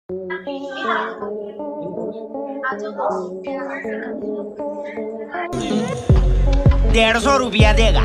₹150 देगा।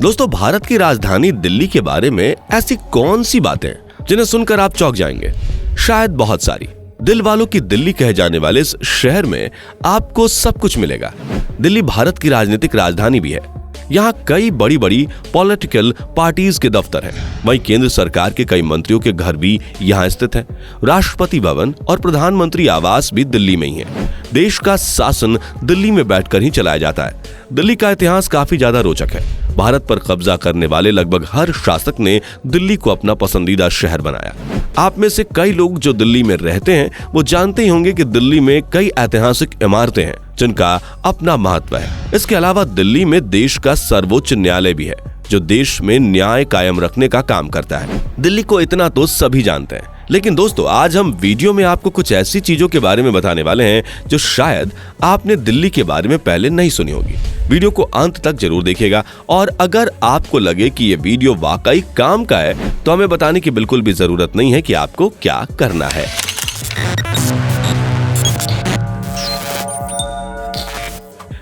दोस्तों, भारत की राजधानी दिल्ली के बारे में ऐसी कौन सी बातें जिन्हें सुनकर आप चौंक जाएंगे? शायद बहुत सारी। दिल वालों की दिल्ली कहे जाने वाले इस शहर में आपको सब कुछ मिलेगा। दिल्ली भारत की राजनीतिक राजधानी भी है। यहाँ कई बड़ी बड़ी पॉलिटिकल पार्टीज के दफ्तर हैं। वहीं केंद्र सरकार के कई मंत्रियों के घर भी यहाँ स्थित हैं। राष्ट्रपति भवन और प्रधानमंत्री आवास भी दिल्ली में ही है। देश का शासन दिल्ली में बैठकर ही चलाया जाता है। दिल्ली का इतिहास काफी ज्यादा रोचक है। भारत पर कब्जा करने वाले लगभग हर शासक ने दिल्ली को अपना पसंदीदा शहर बनाया। आप में से कई लोग जो दिल्ली में रहते हैं वो जानते ही होंगे कि दिल्ली में कई ऐतिहासिक इमारतें हैं जिनका अपना महत्व है। इसके अलावा दिल्ली में देश का सर्वोच्च न्यायालय भी है जो देश में न्याय कायम रखने का काम करता है। दिल्ली को इतना तो सभी जानते हैं, लेकिन दोस्तों आज हम वीडियो में आपको कुछ ऐसी चीजों के बारे में बताने वाले हैं जो शायद आपने दिल्ली के बारे में पहले नहीं सुनी होगी। वीडियो को अंत तक जरूर देखिएगा और अगर आपको लगे कि ये वीडियो वाकई काम का है तो हमें बताने की बिल्कुल भी जरूरत नहीं है कि आपको क्या करना है।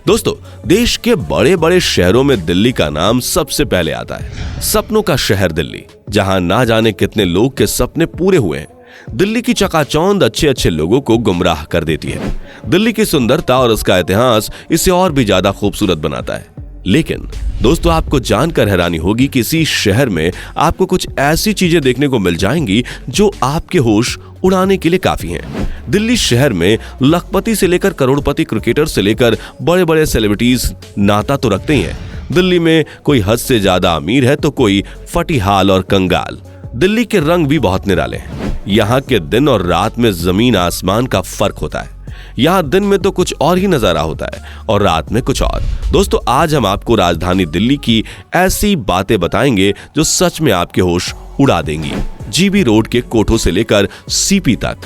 दोस्तों, देश के बड़े बड़े शहरों में दिल्ली का नाम सबसे पहले आता है। सपनों का शहर दिल्ली, जहां ना जाने कितने लोग के सपने पूरे हुए हैं। दिल्ली की चकाचौंध अच्छे अच्छे लोगों को गुमराह कर देती है। दिल्ली की सुंदरता और उसका इतिहास इसे और भी ज्यादा खूबसूरत बनाता है। लेकिन दोस्तों, आपको जानकर हैरानी होगी कि इसी शहर में आपको कुछ ऐसी चीजें देखने को मिल जाएंगी जो आपके होश उड़ाने के लिए काफी हैं। दिल्ली शहर में लखपति से लेकर करोड़पति क्रिकेटर से लेकर बड़े बड़े सेलिब्रिटीज नाता तो रखते ही हैं। दिल्ली में कोई हद से ज्यादा अमीर है तो कोई फटीहाल और कंगाल। दिल्ली के रंग भी बहुत निराले हैं। यहाँ के दिन और रात में जमीन आसमान का फर्क होता है। यहाँ दिन में तो कुछ और ही नजारा होता है और रात में कुछ और। दोस्तों, आज हम आपको राजधानी दिल्ली की ऐसी बातें बताएंगे जो सच में आपके होश उड़ा देंगी। जीबी रोड के कोठों से लेकर सीपी तक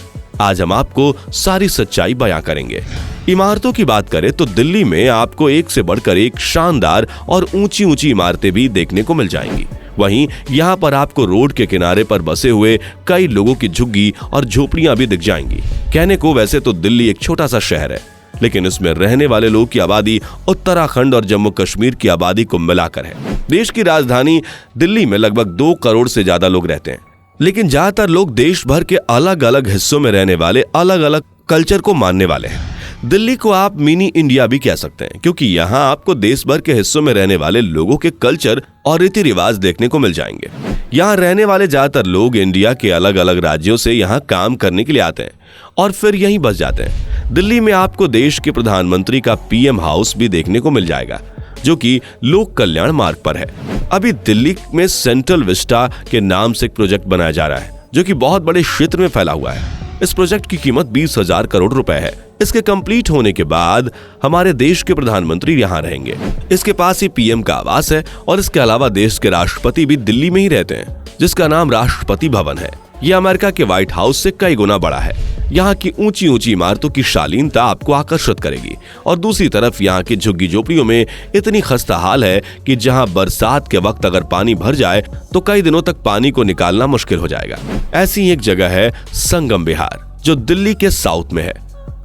आज हम आपको सारी सच्चाई बयां करेंगे। इमारतों की बात करें तो दिल्ली में आपको एक से बढ़कर एक शानदार और ऊंची ऊंची इमारतें भी देखने को मिल जाएंगी। वहीं यहाँ पर आपको रोड के किनारे पर बसे हुए कई लोगों की झुग्गी और झोपड़ियां भी दिख जाएंगी। कहने को वैसे तो दिल्ली एक छोटा सा शहर है, लेकिन इसमें रहने वाले लोगों की आबादी उत्तराखंड और जम्मू कश्मीर की आबादी को मिलाकर है। देश की राजधानी दिल्ली में लगभग 2 करोड़ से ज्यादा लोग रहते हैं, लेकिन ज्यादातर लोग देश भर के अलग अलग हिस्सों में रहने वाले अलग अलग कल्चर को मानने वाले हैं। दिल्ली को आप मिनी इंडिया भी कह सकते हैं, क्योंकि यहाँ आपको देश भर के हिस्सों में रहने वाले लोगों के कल्चर और रीति रिवाज देखने को मिल जाएंगे। यहाँ रहने वाले ज्यादातर लोग इंडिया के अलग अलग राज्यों से यहाँ काम करने के लिए आते हैं और फिर यहीं बस जाते हैं। दिल्ली में आपको देश के प्रधानमंत्री का पीएम हाउस भी देखने को मिल जाएगा, जो कि लोक कल्याण मार्ग पर है। अभी दिल्ली में सेंट्रल विस्टा के नाम से एक प्रोजेक्ट बनाया जा रहा है, जो कि बहुत बड़े क्षेत्र में फैला हुआ है। इस प्रोजेक्ट की कीमत 20,000 करोड़ रुपए है। इसके कंप्लीट होने के बाद हमारे देश के प्रधानमंत्री यहाँ रहेंगे। इसके पास ही पीएम का आवास है और इसके अलावा देश के राष्ट्रपति भी दिल्ली में ही रहते हैं, जिसका नाम राष्ट्रपति भवन है। यह अमेरिका के व्हाइट हाउस से कई गुना बड़ा है। यहाँ की ऊंची ऊंची इमारतों की शालीनता आपको आकर्षित करेगी और दूसरी तरफ यहाँ की झुग्गी झोपड़ियों में इतनी खस्ता हाल है कि जहाँ बरसात के वक्त अगर पानी भर जाए तो कई दिनों तक पानी को निकालना मुश्किल हो जाएगा। ऐसी एक जगह है संगम विहार, जो दिल्ली के साउथ में है।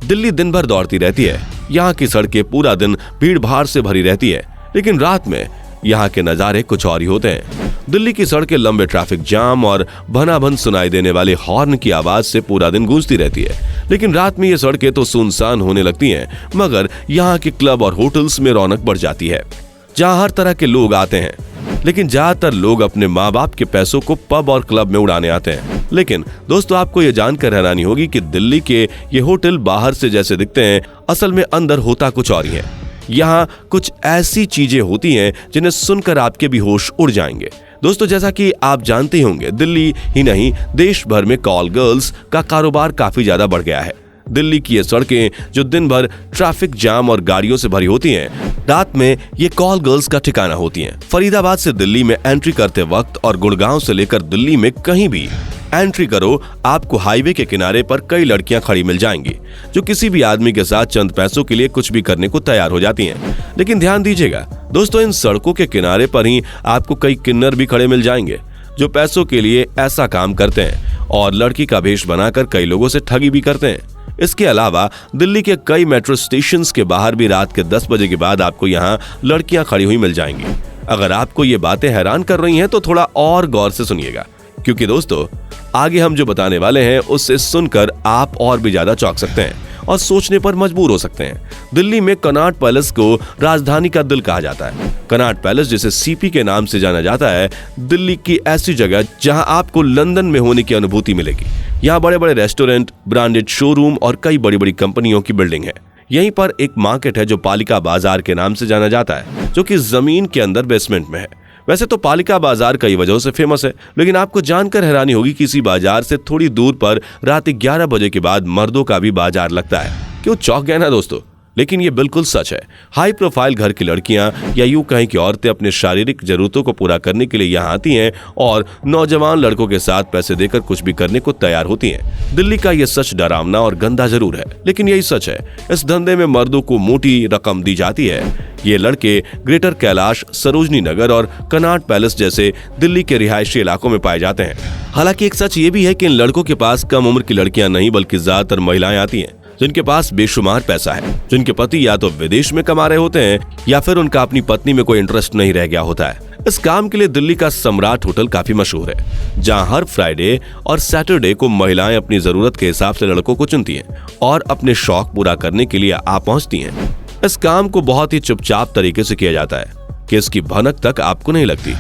दिल्ली दिन भर दौड़ती रहती है। यहाँ की सड़कें पूरा दिन भीड़ भाड़ से भरी रहती है, लेकिन रात में यहाँ के नजारे कुछ और ही होते हैं। दिल्ली की सड़कें लंबे ट्रैफिक जाम और भनाभन सुनाई देने वाले हॉर्न की आवाज से पूरा दिन गूंजती रहती है, लेकिन रात में ये सड़कें तो सुनसान होने लगती हैं। मगर यहाँ के क्लब और होटल्स में रौनक बढ़ जाती है, जहाँ हर तरह के लोग आते हैं। लेकिन ज्यादातर लोग अपने माँ बाप के पैसों को पब और क्लब में उड़ाने आते हैं। लेकिन दोस्तों, आपको ये जानकर हैरानी होगी कि दिल्ली के ये होटल बाहर से जैसे दिखते हैं, असल में अंदर होता कुछ और ही है। यहाँ कुछ ऐसी चीजें होती हैं जिन्हें सुनकर आपके भी होश उड़ जाएंगे। दोस्तों, जैसा कि आप जानते ही होंगे, दिल्ली ही नहीं देश भर में कॉल गर्ल्स का कारोबार काफी ज्यादा बढ़ गया है। दिल्ली की ये सड़कें जो दिन भर ट्रैफिक जाम और गाड़ियों से भरी होती हैं, रात में ये कॉल गर्ल्स का ठिकाना होती हैं। फरीदाबाद से दिल्ली में एंट्री करते वक्त और गुड़गांव से लेकर दिल्ली में कहीं भी एंट्री करो, आपको हाईवे के किनारे पर कई लड़कियां खड़ी मिल जाएंगी जो किसी भी आदमी के साथ चंद पैसों के लिए कुछ भी करने को तैयार हो जाती हैं। लेकिन ध्यान दीजिएगा दोस्तों, इन सड़कों के किनारे पर ही आपको कई किन्नर भी खड़े मिल जाएंगे जो पैसों के लिए ऐसा काम करते हैं और लड़की का भेष बनाकर कई लोगों से ठगी भी करते हैं। इसके अलावा दिल्ली के कई मेट्रो स्टेशंस के बाहर भी रात के 10 बजे के बाद आपको यहाँ लड़कियां खड़ी हुई मिल जाएंगी। अगर आपको ये बातें हैरान कर रही हैं तो थोड़ा और गौर से सुनिएगा, क्योंकि दोस्तों आगे हम जो बताने वाले हैं उससे सुनकर आप और भी ज्यादा चौंक सकते हैं और सोचने पर मजबूर हो सकते हैं। दिल्ली में कनॉट पैलेस को राजधानी का दिल कहा जाता है। कनॉट पैलेस, जिसे सीपी के नाम से जाना जाता है, दिल्ली की ऐसी जगह जहां आपको लंदन में होने की अनुभूति मिलेगी। यहाँ बड़े बड़े रेस्टोरेंट, ब्रांडेड शोरूम और कई बड़ी बड़ी कंपनियों की बिल्डिंग है। यहीं पर एक मार्केट है जो पालिका बाजार के नाम से जाना जाता है, जो कि जमीन के अंदर बेसमेंट में है। वैसे तो पालिका बाजार कई वजहों से फेमस है, लेकिन आपको जानकर हैरानी होगी कि इसी बाजार से थोड़ी दूर पर रात 11 बजे के बाद मर्दों का भी बाजार लगता है। क्यों चौंक गए ना दोस्तों? लेकिन ये बिल्कुल सच है। हाई प्रोफाइल घर की लड़कियां या यूं कहें कि औरतें अपने शारीरिक जरूरतों को पूरा करने के लिए यहाँ आती हैं और नौजवान लड़कों के साथ पैसे देकर कुछ भी करने को तैयार होती हैं। दिल्ली का ये सच डरावना और गंदा जरूर है, लेकिन यही सच है। इस धंधे में मर्दों को मोटी रकम दी जाती है। ये लड़के ग्रेटर कैलाश, सरोजनी नगर और कनॉट पैलेस जैसे दिल्ली के रिहायशी इलाकों में पाए जाते हैं। हालांकि एक सच ये भी है कि इन लड़कों के पास कम उम्र की लड़कियां नहीं बल्कि ज्यादातर महिलाएं आती हैं, जिनके पास बेशुमार पैसा है, जिनके पति या तो विदेश में कमा रहे होते हैं या फिर उनका अपनी पत्नी में कोई इंटरेस्ट नहीं रह गया होता है। इस काम के लिए दिल्ली का सम्राट होटल काफी मशहूर है, जहां हर फ्राइडे और सैटरडे को महिलाएं अपनी जरूरत के हिसाब से लड़कों को चुनती हैं और अपने शौक पूरा करने के लिए आ पहुंचती हैं। इस काम को बहुत ही चुपचाप तरीके से किया जाता है कि इसकी भनक तक आपको नहीं लगती।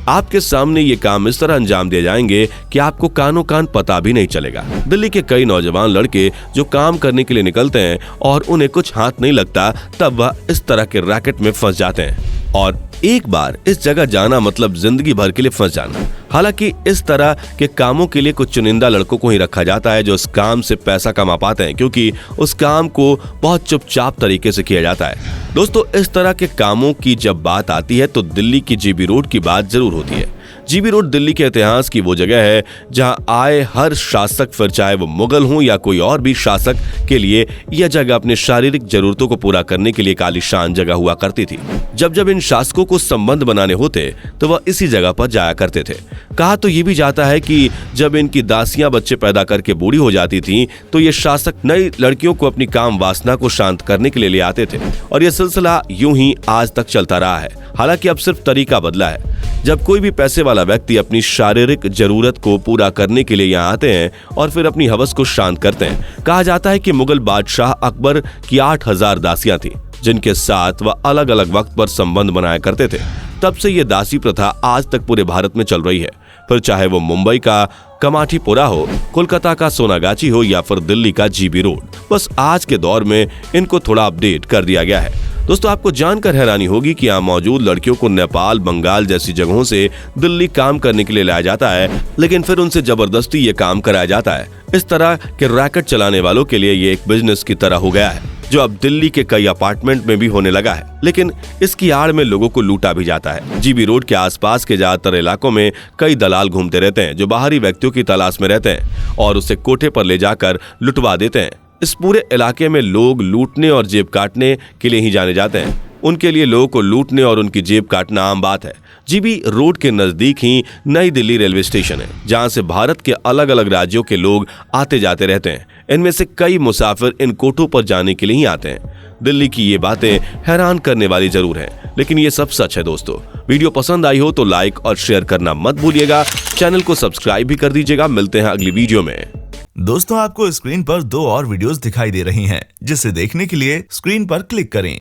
आपके सामने ये काम इस तरह अंजाम दिए जाएंगे कि आपको कानों कान पता भी नहीं चलेगा। दिल्ली के कई नौजवान लड़के जो काम करने के लिए निकलते हैं और उन्हें कुछ हाथ नहीं लगता, तब वह इस तरह के रैकेट में फंस जाते हैं और एक बार इस जगह जाना मतलब जिंदगी भर के लिए फंस जाना। हालांकि इस तरह के कामों के लिए कुछ चुनिंदा लड़कों को ही रखा जाता है जो इस काम से पैसा कमा पाते हैं, क्योंकि उस काम को बहुत चुपचाप तरीके से किया जाता है। दोस्तों, इस तरह के कामों की जब बात आती है तो दिल्ली की जीबी रोड की बात जरूर होती है। जीबी रोड दिल्ली के इतिहास की वो जगह है जहां आए हर शासक, फिर चाहे वो मुगल हों या कोई और भी शासक, के लिए यह जगह अपने शारीरिक जरूरतों को पूरा करने के लिए एक आलीशान जगह हुआ करती थी। जब इन शासकों को संबंध बनाने होते तो वह इसी जगह पर जाया करते थे। कहा तो ये भी जाता है कि जब इनकी दासियां बच्चे पैदा करके बूढ़ी हो जाती थीं, तो ये शासक नई लड़कियों को अपनी काम वासना को शांत करने के लिए ले आते थे और यह सिलसिला यूं ही आज तक चलता रहा है। हालांकि अब सिर्फ तरीका बदला है। जब कोई भी पैसे वाला व्यक्ति अपनी शारीरिक जरूरत को पूरा करने के लिए यहाँ आते हैं और फिर अपनी हवस को शांत करते हैं। कहा जाता है कि मुगल बादशाह अकबर की 8000 दासियां थी, जिनके साथ वह अलग अलग वक्त पर संबंध बनाया करते थे। तब से ये दासी प्रथा आज तक पूरे भारत में चल रही है, फिर चाहे वो मुंबई का कमाठीपुरा हो, कोलकाता का सोनागाची हो या फिर दिल्ली का जीबी रोड। बस आज के दौर में इनको थोड़ा अपडेट कर दिया गया है। दोस्तों, आपको जानकर हैरानी होगी कि यहाँ मौजूद लड़कियों को नेपाल, बंगाल जैसी जगहों से दिल्ली काम करने के लिए लाया जाता है, लेकिन फिर उनसे जबरदस्ती ये काम कराया जाता है। इस तरह के रैकेट चलाने वालों के लिए ये एक बिजनेस की तरह हो गया है, जो अब दिल्ली के कई अपार्टमेंट में भी होने लगा है। लेकिन इसकी आड़ में लोगों को लूटा भी जाता है। जीबी रोड के आसपास के ज्यादातर इलाकों में कई दलाल घूमते रहते हैं, जो बाहरी व्यक्तियों की तलाश में रहते हैं और उसे कोठे पर ले जाकर लुटवा देते हैं। इस पूरे इलाके में लोग लूटने और जेब काटने के लिए ही जाने जाते हैं। उनके लिए लोगों को लूटने और उनकी जेब काटना आम बात है। जीबी रोड के नजदीक ही नई दिल्ली रेलवे स्टेशन है, जहां से भारत के अलग अलग राज्यों के लोग आते जाते रहते हैं। इनमें से कई मुसाफिर इन कोठों पर जाने के लिए ही आते हैं। दिल्ली की ये बातें हैरान करने वाली जरूर हैं, लेकिन ये सब सच है। दोस्तों, वीडियो पसंद आई हो तो लाइक और शेयर करना मत भूलिएगा। चैनल को सब्सक्राइब भी कर दीजिएगा। मिलते हैं अगली वीडियो में। दोस्तों, आपको स्क्रीन पर 2 और वीडियोस दिखाई दे रही हैं, जिसे देखने के लिए स्क्रीन पर क्लिक करें।